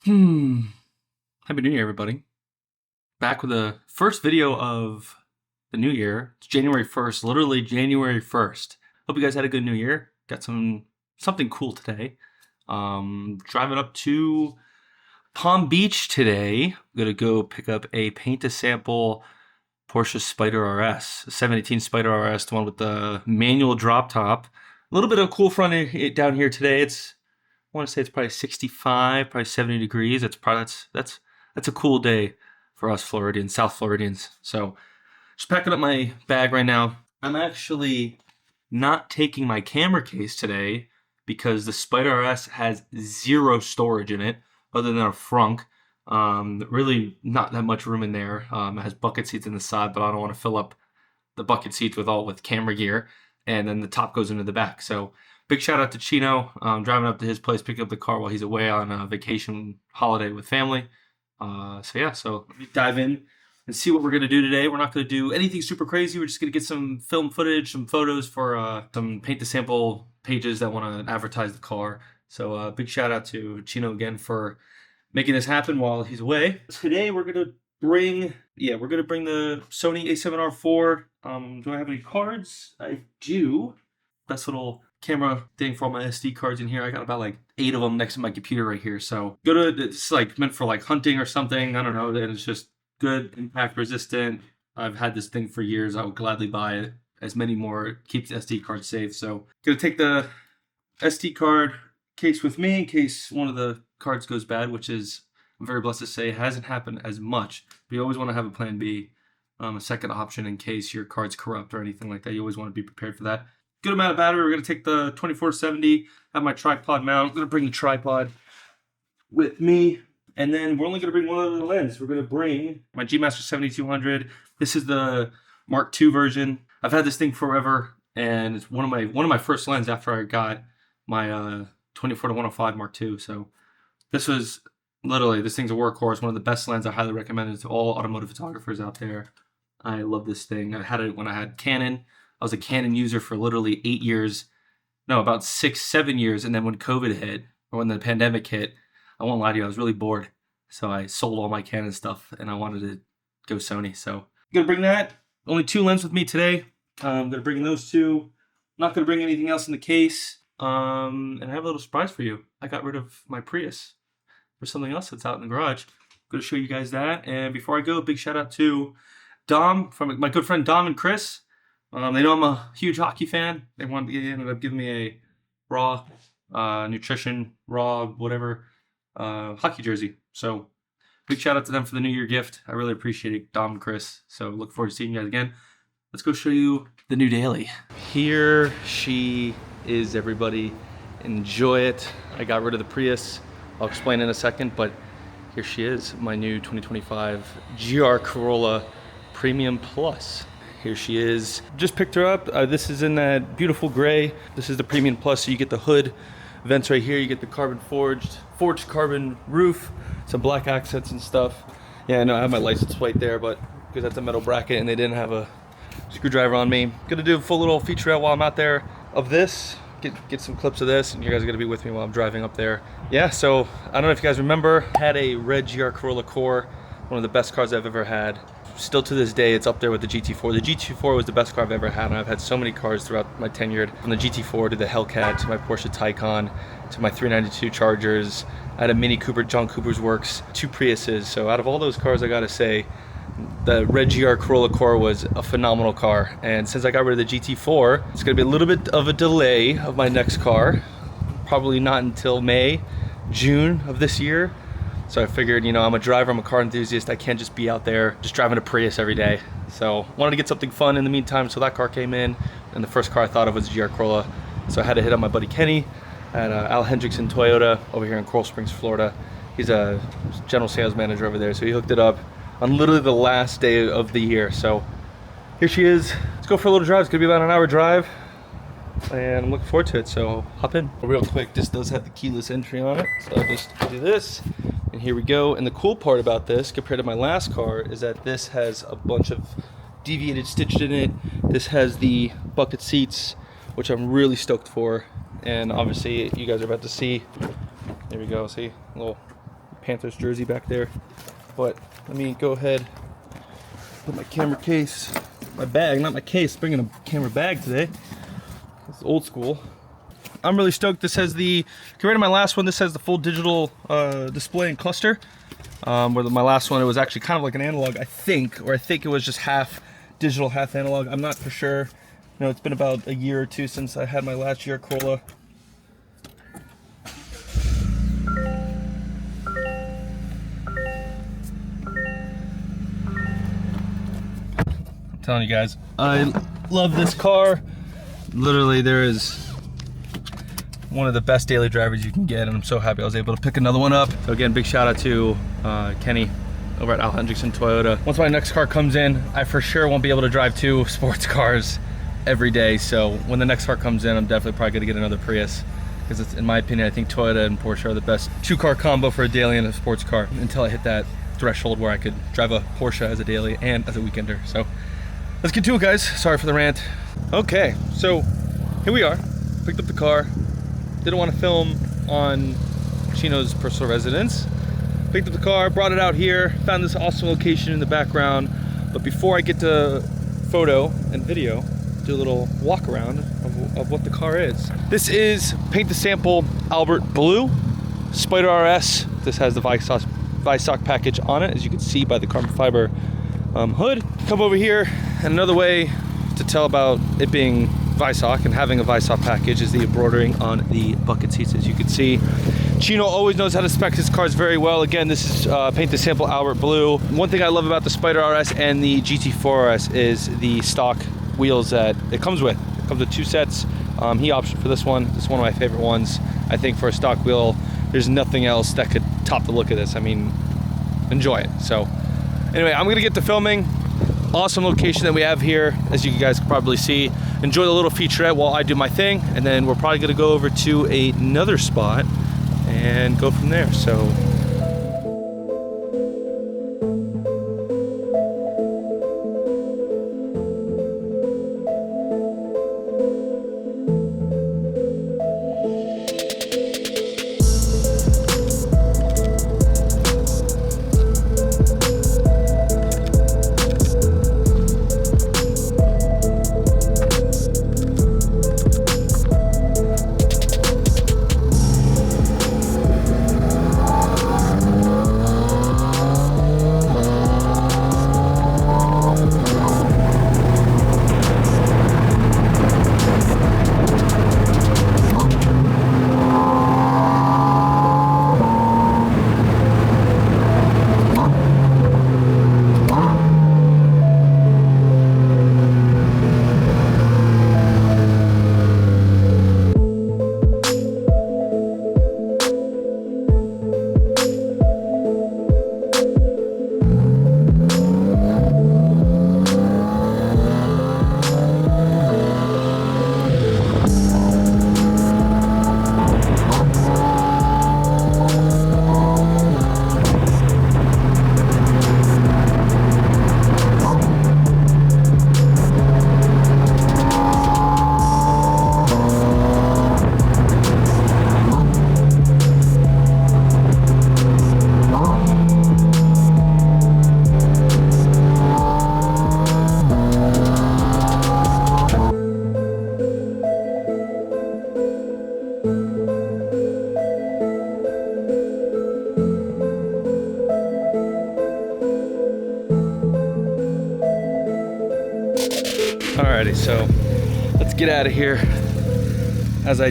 Happy New Year, everybody. Back with the first video of the new year. It's January 1st, literally January 1st. Hope you guys had a good new year. Got something cool today. Driving up to Palm Beach today. I'm gonna go pick up a paint to sample Porsche Spyder RS, 718 Spyder RS, the one with the manual drop top. A little bit of cool front down here today. I want to say it's probably 65, probably 70 degrees. That's a cool day for us Floridians, South Floridians. So just packing up my bag right now. I'm actually not taking my camera case today because the Spyder RS has zero storage in it other than a frunk. Really not that much room in there. It has bucket seats in the side, but I don't want to fill up the bucket seats with camera gear. And then the top goes into the back. So big shout out to Chino. Driving up to his place, picking up the car while he's away on a vacation holiday with family. So let me dive in and see what we're going to do today. We're not going to do anything super crazy. We're just going to get some film footage, some photos for some paint to sample pages that want to advertise the car. So big shout out to Chino again for making this happen while he's away. Today we're going to bring the Sony a7R IV. Do I have any cards? I do. Best little camera thing for all my SD cards in here. I got about like 8 of them next to my computer right here. So it's like meant for like hunting or something. I don't know. And it's just good, impact resistant. I've had this thing for years. I would gladly buy it. As many more. Keeps the SD card safe. So gonna take the SD card case with me in case one of the cards goes bad, which is, I'm very blessed to say, hasn't happened as much. But you always want to have a plan B, a second option in case your card's corrupt or anything like that. You always want to be prepared for that. Good amount of battery. We're going to take the 2470, have my tripod mount. I'm going to bring the tripod with me. And then we're only going to bring one other lens. We're going to bring my G Master 7200. This is the Mark II version. I've had this thing forever, and it's one of my first lenses after I got my 24-105 Mark II. So this thing's a workhorse. One of the best lenses. I highly recommend it to all automotive photographers out there. I love this thing. I had it when I had Canon. I was a Canon user for literally 8 years. No, about 6-7 years. And then when COVID hit, or when the pandemic hit, I won't lie to you, I was really bored. So I sold all my Canon stuff and I wanted to go Sony. So I'm going to bring that. Only 2 lenses with me today. I'm going to bring those 2. I'm not going to bring anything else in the case. And I have a little surprise for you. I got rid of my Prius for something else that's out in the garage. I'm going to show you guys that. And before I go, big shout out to Dom, from my good friend Dom and Chris. They know I'm a huge hockey fan. They ended up giving me a raw nutrition, raw whatever hockey jersey. So big shout out to them for the New Year gift. I really appreciate it, Dom and Chris. So look forward to seeing you guys again. Let's go show you the new daily. Here she is, everybody. Enjoy it. I got rid of the Prius. I'll explain in a second, but here she is, my new 2025 GR Corolla Premium Plus. Here she is. Just picked her up. This is in that beautiful gray. This is the Premium Plus, so you get the hood vents right here. You get the carbon forged carbon roof, some black accents and stuff. Yeah, I know I have my license plate there, but because that's a metal bracket and they didn't have a screwdriver on me. Gonna do a full little featurette while I'm out there of this. Get some clips of this, and you guys are gonna be with me while I'm driving up there. Yeah, so I don't know if you guys remember, had a red GR Corolla Core, one of the best cars I've ever had. Still to this day, it's up there with the GT4. The GT4 was the best car I've ever had, and I've had so many cars throughout my tenure. From the GT4 to the Hellcat, to my Porsche Taycan, to my 392 Chargers. I had a Mini Cooper, John Cooper's Works, 2 Priuses. So out of all those cars, I gotta say, the red GR Corolla Core was a phenomenal car. And since I got rid of the GT4, it's gonna be a little bit of a delay of my next car. Probably not until May, June of this year. So I figured, you know, I'm a driver, I'm a car enthusiast. I can't just be out there just driving a Prius every day. So wanted to get something fun in the meantime, so that car came in. And the first car I thought of was a GR Corolla. So I had to hit up my buddy Kenny at Al Hendrickson Toyota over here in Coral Springs, Florida. He's a general sales manager over there. So he hooked it up on literally the last day of the year. So here she is. Let's go for a little drive. It's gonna be about an hour drive. And I'm looking forward to it, so hop in. Real quick, this does have the keyless entry on it. So I'll just do this. And here we go. And the cool part about this, compared to my last car, is that this has a bunch of deviated stitched in it. This has the bucket seats, which I'm really stoked for. And obviously, you guys are about to see. There we go. See, a little Panthers jersey back there. But let me go ahead, put my camera case, my bag, not my case, bringing a camera bag today. It's old school. I'm really stoked. This has compared to my last one, this has the full digital display and cluster. Where my last one, it was actually kind of like an analog, I think it was just half digital, half analog. I'm not for sure. You know, it's been about a year or two since I had my last year Corolla. I'm telling you guys, I love this car. Literally, there is one of the best daily drivers you can get, and I'm so happy I was able to pick another one up. So again, big shout out to Kenny over at Al Hendrickson Toyota. Once my next car comes in, I for sure won't be able to drive 2 sports cars every day. So when the next car comes in, I'm definitely probably gonna get another Prius, because it's, in my opinion, I think Toyota and Porsche are the best 2-car combo for a daily and a sports car, until I hit that threshold where I could drive a Porsche as a daily and as a weekender. So let's get to it, guys. Sorry for the rant. Okay, so here we are. Picked up the car. Didn't want to film on Chino's personal residence. Picked up the car, brought it out here, found this awesome location in the background. But before I get to photo and video, do a little walk around of what the car is. This is Paint the Sample Albert Blue Spyder RS. This has the Visoc package on it, as you can see by the carbon fiber hood. Come over here, and another way to tell about it being Visoc and having a Visoc package is the embroidering on the bucket seats. As you can see, Chino always knows how to spec his cars very well. Again, this is Paint the Sample Albert Blue. One thing I love about the Spyder RS and the GT4 RS is the stock wheels that it comes with. It comes with 2 sets. He opted for this one. This is one of my favorite ones. I think for a stock wheel, there's nothing else that could top the look of this. I mean, enjoy it. So anyway, I'm gonna get to filming. Awesome location that we have here, as you guys can probably see. Enjoy the little featurette while I do my thing, and then we're probably gonna go over to another spot and go from there. So alrighty, so let's get out of here. As I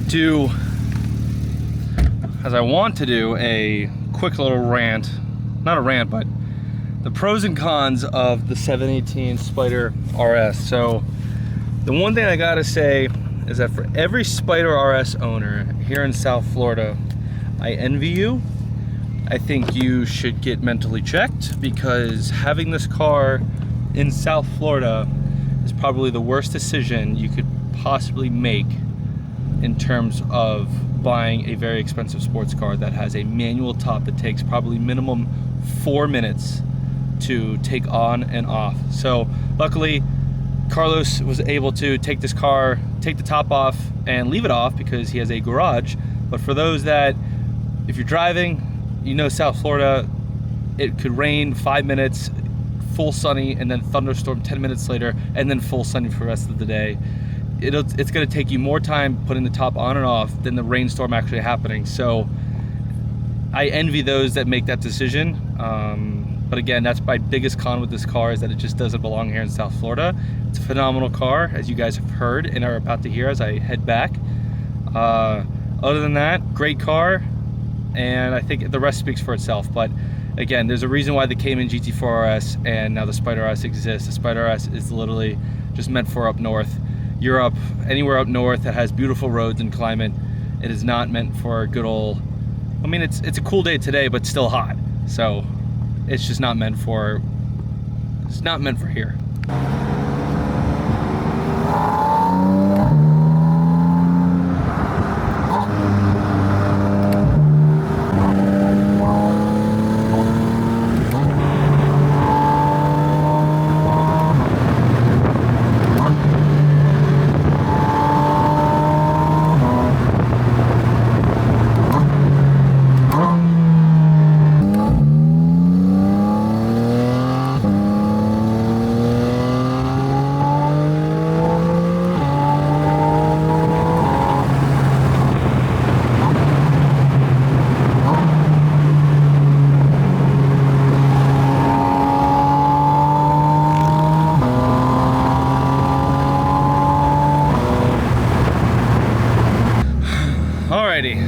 want to do a quick little rant, not a rant, but the pros and cons of the 718 Spyder RS. So the one thing I gotta say is that for every Spyder RS owner here in South Florida, I envy you. I think you should get mentally checked, because having this car in South Florida is probably the worst decision you could possibly make in terms of buying a very expensive sports car that has a manual top that takes probably minimum 4 minutes to take on and off. So luckily, Carlos was able to take this car, take the top off and leave it off because he has a garage. But for those that, if you're driving, you know, South Florida, it could rain 5 minutes, full sunny, and then thunderstorm 10 minutes later, and then full sunny for the rest of the day. It's going to take you more time putting the top on and off than the rainstorm actually happening. So I envy those that make that decision. But again, that's my biggest con with this car, is that it just doesn't belong here in South Florida. It's a phenomenal car, as you guys have heard and are about to hear as I head back. Other than that, great car, and I think the rest speaks for itself. But again, there's a reason why the Cayman GT4 RS and now the Spyder RS exists. The Spyder RS is literally just meant for up north. Europe, anywhere up north that has beautiful roads and climate. It is not meant for good old, I mean, it's a cool day today, but still hot. So it's just not meant for, it's not meant for here.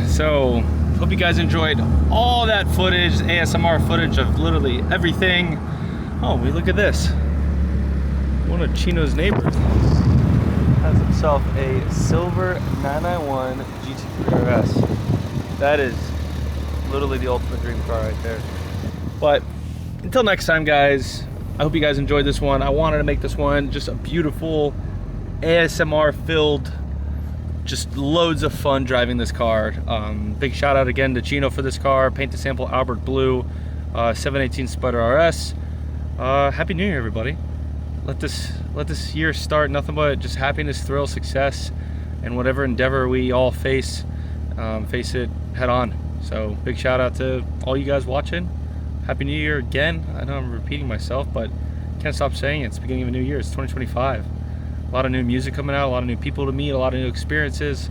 So hope you guys enjoyed all that footage, ASMR footage of literally everything. Oh, look at this. One of Chino's neighbors has himself a silver 991 GT RS. That is literally the ultimate dream car right there. But until next time, guys, I hope you guys enjoyed this one. I wanted to make this one just a beautiful ASMR filled, just loads of fun driving this car. Big shout out again to Chino for this car. Paint to Sample Albert Blue, 718 Spyder RS. Happy New Year, everybody. Let this year start nothing but just happiness, thrill, success, and whatever endeavor we all face it head on. So big shout out to all you guys watching. Happy New Year again. I know I'm repeating myself, but can't stop saying it. It's the beginning of a new year. It's 2025. A lot of new music coming out, a lot of new people to meet, a lot of new experiences,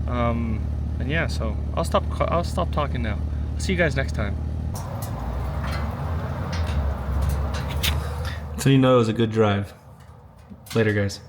and yeah. So I'll stop talking now. I'll see you guys next time. So you know it was a good drive. Later, guys.